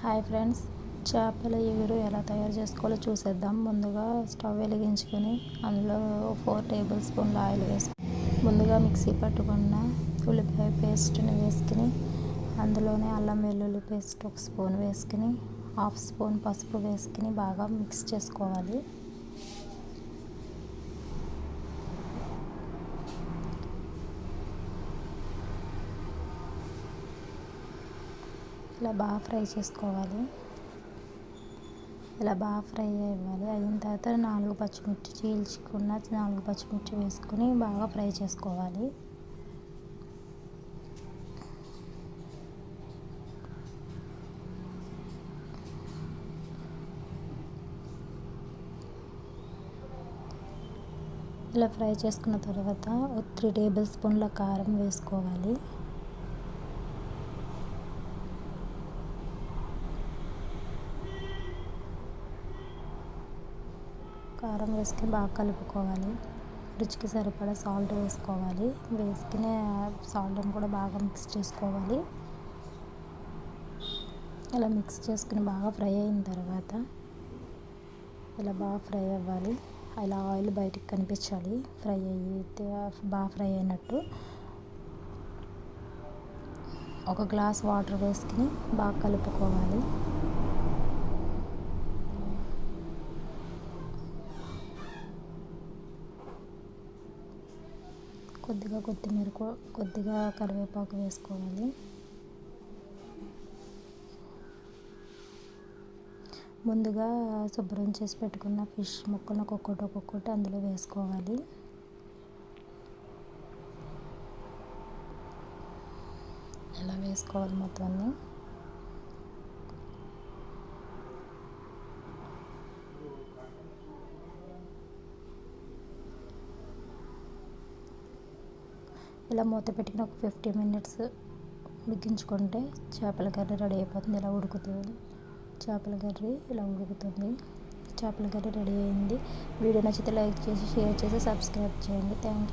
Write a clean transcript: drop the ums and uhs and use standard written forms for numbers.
Hi friends, చేపల ఎగురు ఎలా తయారు చేసుకోవాలో చూసేద్దాం. ముందుగా స్టవ్ వెలిగించుకొని అందులో 4 టేబుల్ స్పూన్ల ఆయిల్ వేసుకొని ముందుగా మిక్సీ పట్టుకున్న ఉల్లిపాయ పేస్ట్ని వేసుకుని అందులోనే అల్లం వెల్లుల్లి పేస్ట్ 1 స్పూన్ వేసుకుని 1/2 స్పూన్ పసుపు వేసుకుని బాగా మిక్స్ చేసుకోవాలి. ఇలా బాగా ఫ్రై చేసుకోవాలి. ఇలా బాగా ఫ్రై అవ్వాలి. అయిన తర్వాత 4 పచ్చిమిర్చి చీల్చుకున్న 4 పచ్చిమిర్చి వేసుకొని బాగా ఫ్రై చేసుకోవాలి. ఇలా ఫ్రై చేసుకున్న తర్వాత 3 టేబుల్ స్పూన్ల కారం వేసుకోవాలి. కారం వేసుకొని బాగా కలుపుకోవాలి. రుచికి సరిపడా సాల్ట్ వేసుకోవాలి. వేసుకుని సాల్ట్ని కూడా బాగా మిక్స్ చేసుకోవాలి. ఇలా మిక్స్ చేసుకుని బాగా ఫ్రై అయిన తర్వాత ఇలా బాగా ఫ్రై అవ్వాలి. ఇలా ఆయిల్ బయటికి కనిపించాలి. బాగా ఫ్రై అయినట్టు. 1 గ్లాస్ వాటర్ వేసుకుని బాగా కలుపుకోవాలి. కొద్దిగా కొత్తిమీర, కొద్దిగా కరివేపాకు వేసుకోవాలి. ముందుగా శుభ్రం చేసి పెట్టుకున్న ఫిష్ ముక్కలను ఒక్కొక్కటి అందులో వేసుకోవాలి. ఇలా వేసుకోవాలి మొత్తాన్ని. ఇలా మూత పెట్టుకుని ఒక 50 మినిట్స్ ఉడికించుకుంటే చేపల కర్రీ రెడీ అయిపోతుంది. ఇలా ఉడుకుతుంది. చేపల కర్రీ ఇలా ఉడుకుతుంది. చేపల కర్రీ రెడీ అయింది. వీడియో నచ్చితే లైక్ చేసి, షేర్ చేసి, సబ్స్క్రైబ్ చేయండి. Thank you.